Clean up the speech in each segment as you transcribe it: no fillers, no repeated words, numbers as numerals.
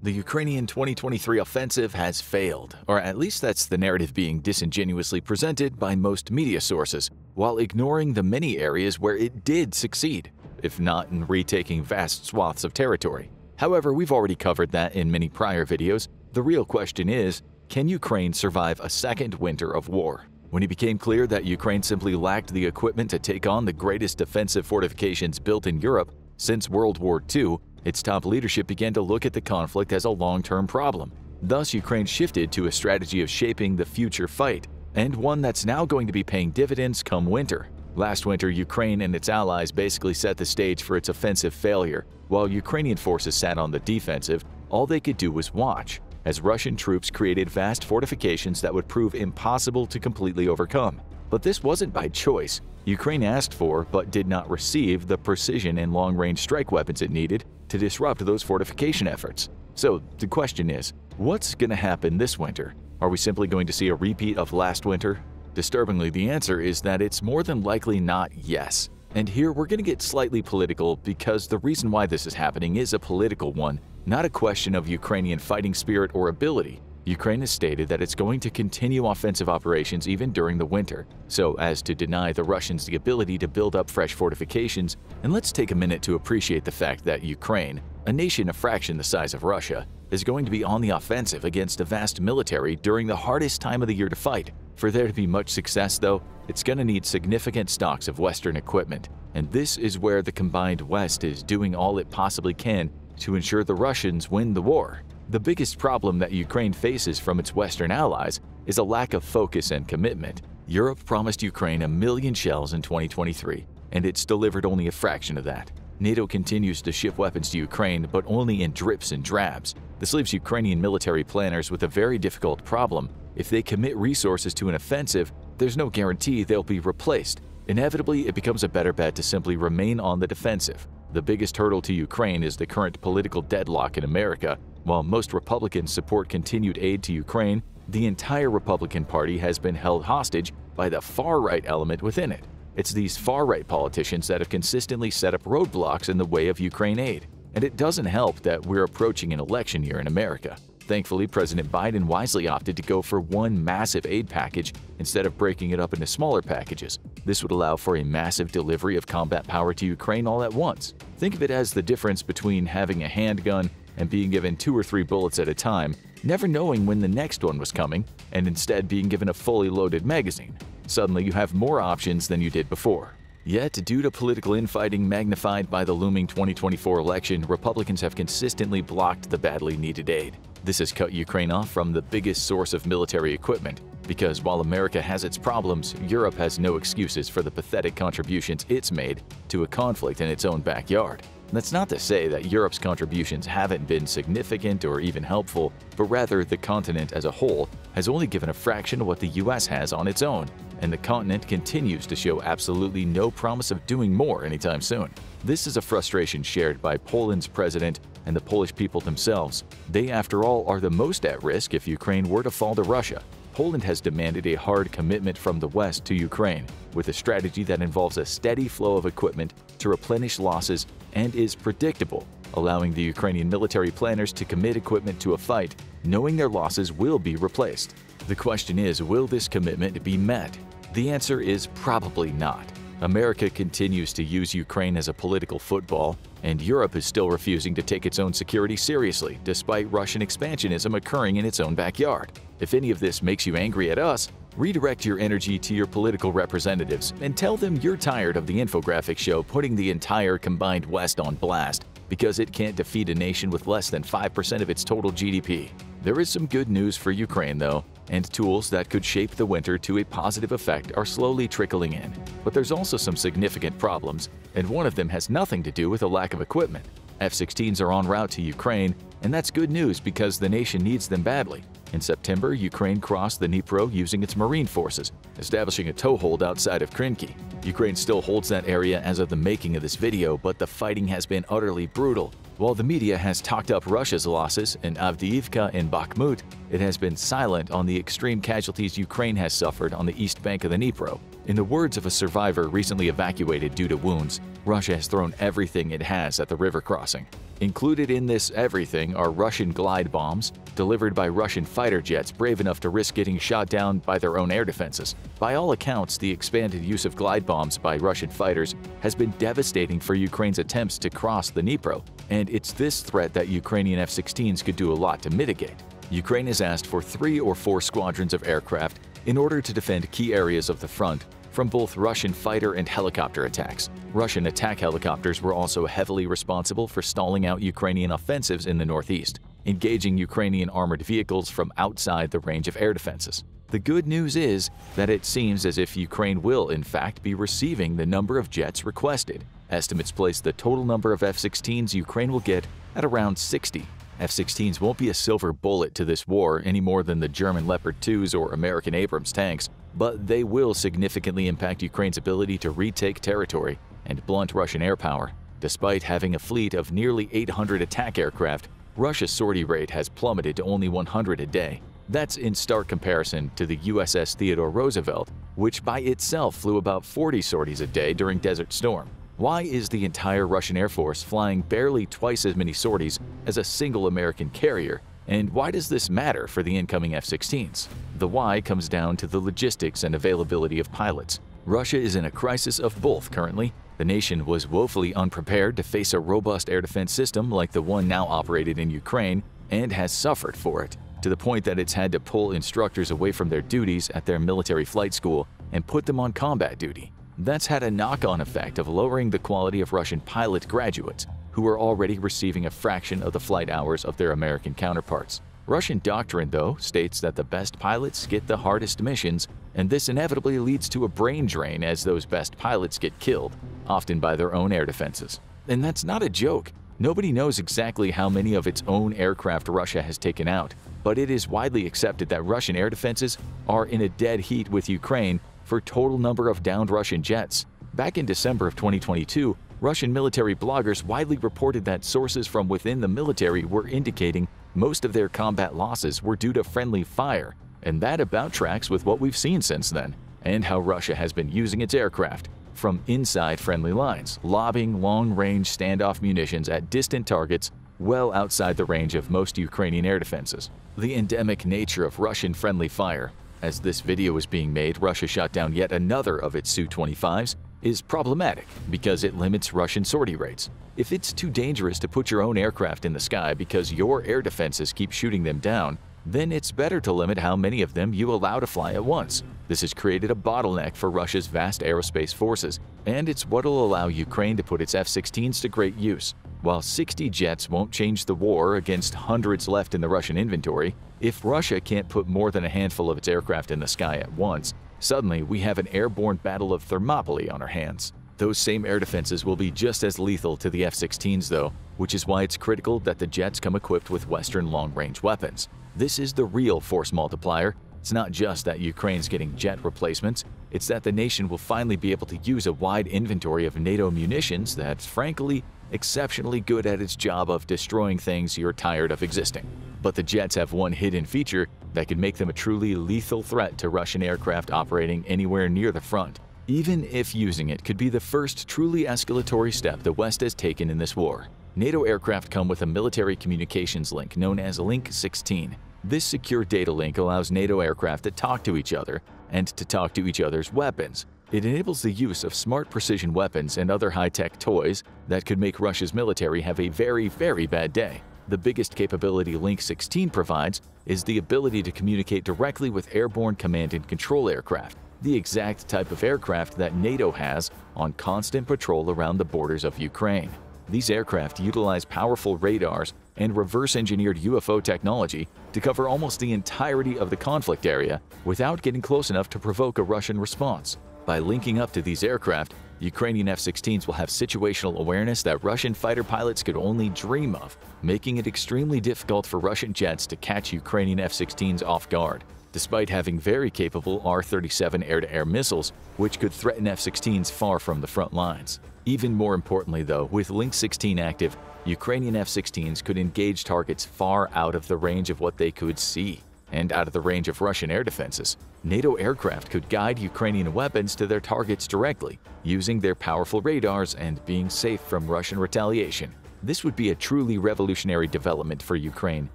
The Ukrainian 2023 offensive has failed, or at least that's the narrative being disingenuously presented by most media sources, while ignoring the many areas where it did succeed, if not in retaking vast swaths of territory. However, we've already covered that in many prior videos. The real question is, can Ukraine survive a second winter of war? When it became clear that Ukraine simply lacked the equipment to take on the greatest defensive fortifications built in Europe since World War II, its top leadership began to look at the conflict as a long-term problem. Thus, Ukraine shifted to a strategy of shaping the future fight, and one that's now going to be paying dividends come winter. Last winter, Ukraine and its allies basically set the stage for its offensive failure. While Ukrainian forces sat on the defensive, all they could do was watch, as Russian troops created vast fortifications that would prove impossible to completely overcome. But this wasn't by choice. Ukraine asked for, but did not receive, the precision and long-range strike weapons it needed to disrupt those fortification efforts. So the question is, what's going to happen this winter? Are we simply going to see a repeat of last winter? Disturbingly, the answer is that it's more than likely not yes. And here we're going to get slightly political because the reason why this is happening is a political one, not a question of Ukrainian fighting spirit or ability. Ukraine has stated that it's going to continue offensive operations even during the winter, so as to deny the Russians the ability to build up fresh fortifications. And let's take a minute to appreciate the fact that Ukraine, a nation a fraction the size of Russia, is going to be on the offensive against a vast military during the hardest time of the year to fight. For there to be much success, though, it's going to need significant stocks of Western equipment, and this is where the combined West is doing all it possibly can to ensure the Russians win the war. The biggest problem that Ukraine faces from its Western allies is a lack of focus and commitment. Europe promised Ukraine 1 million shells in 2023, and it's delivered only a fraction of that. NATO continues to ship weapons to Ukraine, but only in drips and drabs. This leaves Ukrainian military planners with a very difficult problem. If they commit resources to an offensive, there's no guarantee they'll be replaced. Inevitably, it becomes a better bet to simply remain on the defensive. The biggest hurdle to Ukraine is the current political deadlock in America. While most Republicans support continued aid to Ukraine, the entire Republican Party has been held hostage by the far-right element within it. It's these far-right politicians that have consistently set up roadblocks in the way of Ukraine aid. And it doesn't help that we're approaching an election year in America. Thankfully, President Biden wisely opted to go for one massive aid package instead of breaking it up into smaller packages. This would allow for a massive delivery of combat power to Ukraine all at once. Think of it as the difference between having a handgun and being given 2 or 3 bullets at a time, never knowing when the next one was coming, and instead being given a fully loaded magazine. Suddenly, you have more options than you did before. Yet, due to political infighting magnified by the looming 2024 election, Republicans have consistently blocked the badly needed aid. This has cut Ukraine off from the biggest source of military equipment, because while America has its problems, Europe has no excuses for the pathetic contributions it's made to a conflict in its own backyard. That's not to say that Europe's contributions haven't been significant or even helpful, but rather the continent as a whole has only given a fraction of what the US has on its own, and the continent continues to show absolutely no promise of doing more anytime soon. This is a frustration shared by Poland's president and the Polish people themselves. They, after all, are the most at risk if Ukraine were to fall to Russia. Poland has demanded a hard commitment from the West to Ukraine, with a strategy that involves a steady flow of equipment to replenish losses and is predictable, allowing the Ukrainian military planners to commit equipment to a fight, knowing their losses will be replaced. The question is, will this commitment be met? The answer is probably not. America continues to use Ukraine as a political football, and Europe is still refusing to take its own security seriously, despite Russian expansionism occurring in its own backyard. If any of this makes you angry at us, redirect your energy to your political representatives and tell them you're tired of the infographic show putting the entire combined West on blast because it can't defeat a nation with less than 5% of its total GDP. There is some good news for Ukraine, though, and tools that could shape the winter to a positive effect are slowly trickling in. But there's also some significant problems, and one of them has nothing to do with a lack of equipment. F-16s are en route to Ukraine, and that's good news because the nation needs them badly. In September, Ukraine crossed the Dnipro using its marine forces, establishing a toehold outside of Krinky. Ukraine still holds that area as of the making of this video, but the fighting has been utterly brutal. While the media has talked up Russia's losses in Avdiivka and Bakhmut, it has been silent on the extreme casualties Ukraine has suffered on the east bank of the Dnipro. In the words of a survivor recently evacuated due to wounds, Russia has thrown everything it has at the river crossing. Included in this everything are Russian glide bombs, delivered by Russian fighter jets brave enough to risk getting shot down by their own air defenses. By all accounts, the expanded use of glide bombs by Russian fighters has been devastating for Ukraine's attempts to cross the Dnipro, and it's this threat that Ukrainian F-16s could do a lot to mitigate. Ukraine has asked for 3 or 4 squadrons of aircraft in order to defend key areas of the front from both Russian fighter and helicopter attacks. Russian attack helicopters were also heavily responsible for stalling out Ukrainian offensives in the northeast, engaging Ukrainian armored vehicles from outside the range of air defenses. The good news is that it seems as if Ukraine will, in fact, be receiving the number of jets requested. Estimates place the total number of F-16s Ukraine will get at around 60. F-16s won't be a silver bullet to this war any more than the German Leopard 2s or American Abrams tanks, but they will significantly impact Ukraine's ability to retake territory and blunt Russian air power. Despite having a fleet of nearly 800 attack aircraft, Russia's sortie rate has plummeted to only 100 a day. That's in stark comparison to the USS Theodore Roosevelt, which by itself flew about 40 sorties a day during Desert Storm. Why is the entire Russian Air Force flying barely twice as many sorties as a single American carrier? And why does this matter for the incoming F-16s? The why comes down to the logistics and availability of pilots. Russia is in a crisis of both currently. The nation was woefully unprepared to face a robust air defense system like the one now operated in Ukraine and has suffered for it, to the point that it's had to pull instructors away from their duties at their military flight school and put them on combat duty. That's had a knock-on effect of lowering the quality of Russian pilot graduates, who are already receiving a fraction of the flight hours of their American counterparts. Russian doctrine, though, states that the best pilots get the hardest missions, and this inevitably leads to a brain drain as those best pilots get killed, often by their own air defenses. And that's not a joke. Nobody knows exactly how many of its own aircraft Russia has taken out, but it is widely accepted that Russian air defenses are in a dead heat with Ukraine for total number of downed Russian jets. Back in December of 2022, Russian military bloggers widely reported that sources from within the military were indicating most of their combat losses were due to friendly fire, and that about tracks with what we've seen since then, and how Russia has been using its aircraft from inside friendly lines, lobbing long-range standoff munitions at distant targets well outside the range of most Ukrainian air defenses. The endemic nature of Russian friendly fire. As this video is being made, Russia shot down yet another of its Su-25s, is problematic because it limits Russian sortie rates. If it's too dangerous to put your own aircraft in the sky because your air defenses keep shooting them down, then it's better to limit how many of them you allow to fly at once. This has created a bottleneck for Russia's vast aerospace forces, and it's what'll allow Ukraine to put its F-16s to great use. While 60 jets won't change the war against hundreds left in the Russian inventory, if Russia can't put more than a handful of its aircraft in the sky at once, suddenly we have an airborne battle of Thermopylae on our hands. Those same air defenses will be just as lethal to the F-16s though, which is why it's critical that the jets come equipped with Western long-range weapons. This is the real force multiplier. It's not just that Ukraine's getting jet replacements, it's that the nation will finally be able to use a wide inventory of NATO munitions that's frankly exceptionally good at its job of destroying things you're tired of existing. But the jets have one hidden feature that could make them a truly lethal threat to Russian aircraft operating anywhere near the front, even if using it could be the first truly escalatory step the West has taken in this war. NATO aircraft come with a military communications link known as Link 16. This secure data link allows NATO aircraft to talk to each other and to talk to each other's weapons. It enables the use of smart precision weapons and other high-tech toys that could make Russia's military have a very, very bad day. The biggest capability Link 16 provides is the ability to communicate directly with airborne command and control aircraft, the exact type of aircraft that NATO has on constant patrol around the borders of Ukraine. These aircraft utilize powerful radars and reverse-engineered UFO technology to cover almost the entirety of the conflict area without getting close enough to provoke a Russian response. By linking up to these aircraft, Ukrainian F-16s will have situational awareness that Russian fighter pilots could only dream of, making it extremely difficult for Russian jets to catch Ukrainian F-16s off guard. Despite having very capable R-37 air-to-air missiles, which could threaten F-16s far from the front lines. Even more importantly though, with Link 16 active, Ukrainian F-16s could engage targets far out of the range of what they could see. and out of the range of Russian air defenses. NATO aircraft could guide Ukrainian weapons to their targets directly, using their powerful radars and being safe from Russian retaliation. This would be a truly revolutionary development for Ukraine,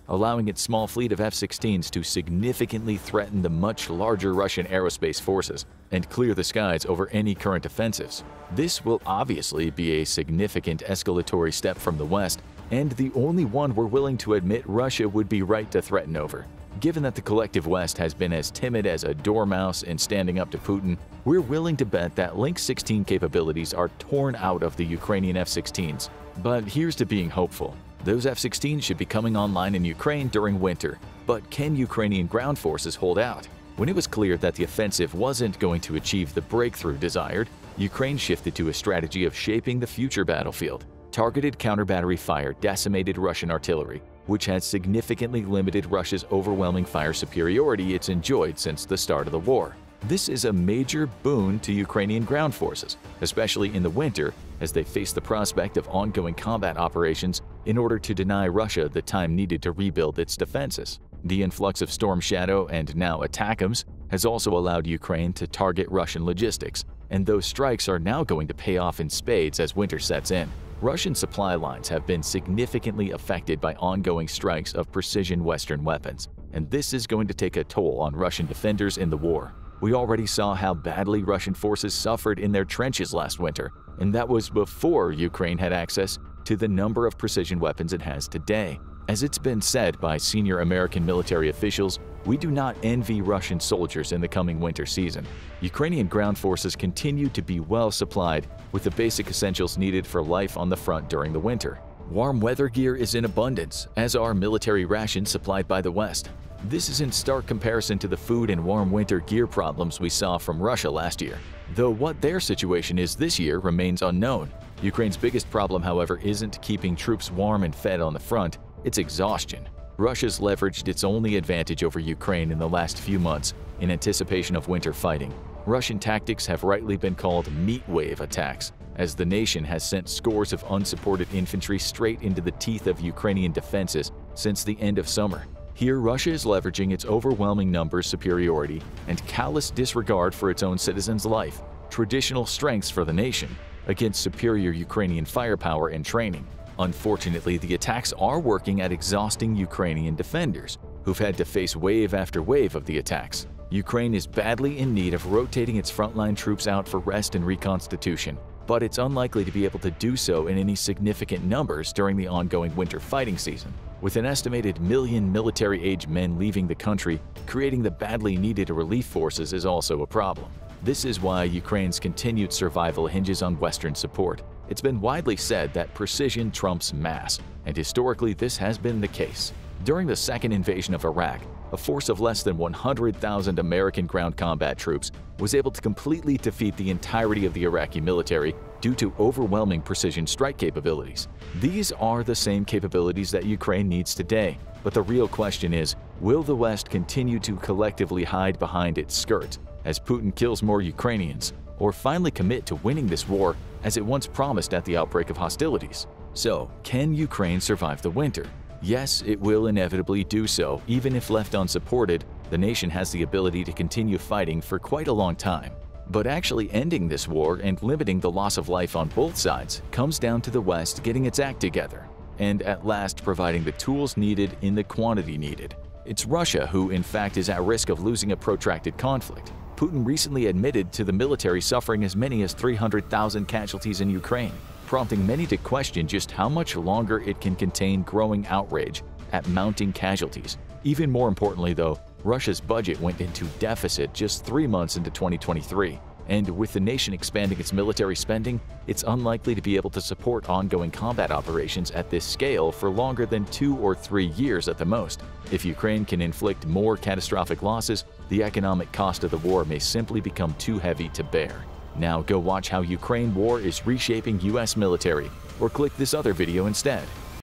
allowing its small fleet of F-16s to significantly threaten the much larger Russian aerospace forces and clear the skies over any current offensives. This will obviously be a significant escalatory step from the West, and the only one we're willing to admit Russia would be right to threaten over. Given that the collective West has been as timid as a dormouse in standing up to Putin, we're willing to bet that Link 16 capabilities are torn out of the Ukrainian F-16s. But here's to being hopeful. Those F-16s should be coming online in Ukraine during winter. But can Ukrainian ground forces hold out? When it was clear that the offensive wasn't going to achieve the breakthrough desired, Ukraine shifted to a strategy of shaping the future battlefield. Targeted counter-battery fire decimated Russian artillery, which had significantly limited Russia's overwhelming fire superiority it's enjoyed since the start of the war. This is a major boon to Ukrainian ground forces, especially in the winter as they face the prospect of ongoing combat operations in order to deny Russia the time needed to rebuild its defenses. The influx of Storm Shadow and now ATACMS has also allowed Ukraine to target Russian logistics, and those strikes are now going to pay off in spades as winter sets in. Russian supply lines have been significantly affected by ongoing strikes of precision Western weapons, and this is going to take a toll on Russian defenders in the war. We already saw how badly Russian forces suffered in their trenches last winter, and that was before Ukraine had access to the number of precision weapons it has today. As it's been said by senior American military officials, we do not envy Russian soldiers in the coming winter season. Ukrainian ground forces continue to be well supplied with the basic essentials needed for life on the front during the winter. Warm weather gear is in abundance, as are military rations supplied by the West. This is in stark comparison to the food and warm winter gear problems we saw from Russia last year. Though what their situation is this year remains unknown. Ukraine's biggest problem, however, isn't keeping troops warm and fed on the front, it's exhaustion. Russia's leveraged its only advantage over Ukraine in the last few months in anticipation of winter fighting. Russian tactics have rightly been called meat wave attacks, as the nation has sent scores of unsupported infantry straight into the teeth of Ukrainian defenses since the end of summer. Here, Russia is leveraging its overwhelming numbers superiority and callous disregard for its own citizens' life, traditional strengths for the nation, against superior Ukrainian firepower and training. Unfortunately, the attacks are working at exhausting Ukrainian defenders, who've had to face wave after wave of the attacks. Ukraine is badly in need of rotating its frontline troops out for rest and reconstitution, but it's unlikely to be able to do so in any significant numbers during the ongoing winter fighting season. With an estimated 1 million military-age men leaving the country, creating the badly needed relief forces is also a problem. This is why Ukraine's continued survival hinges on Western support. It's been widely said that precision trumps mass, and historically this has been the case. During the second invasion of Iraq, a force of less than 100,000 American ground combat troops was able to completely defeat the entirety of the Iraqi military due to overwhelming precision strike capabilities. These are the same capabilities that Ukraine needs today, but the real question is, will the West continue to collectively hide behind its skirts as Putin kills more Ukrainians, or finally commit to winning this war as it once promised at the outbreak of hostilities? So, can Ukraine survive the winter? Yes, it will inevitably do so. Even if left unsupported, the nation has the ability to continue fighting for quite a long time. But actually ending this war and limiting the loss of life on both sides comes down to the West getting its act together, and at last providing the tools needed in the quantity needed. It's Russia who, in fact, is at risk of losing a protracted conflict. Putin recently admitted to the military suffering as many as 300,000 casualties in Ukraine, prompting many to question just how much longer it can contain growing outrage at mounting casualties. Even more importantly, though, Russia's budget went into deficit just 3 months into 2023, and with the nation expanding its military spending, it's unlikely to be able to support ongoing combat operations at this scale for longer than 2 or 3 years at the most. If Ukraine can inflict more catastrophic losses, the economic cost of the war may simply become too heavy to bear. Now go watch how Ukraine war is reshaping US military, or click this other video instead.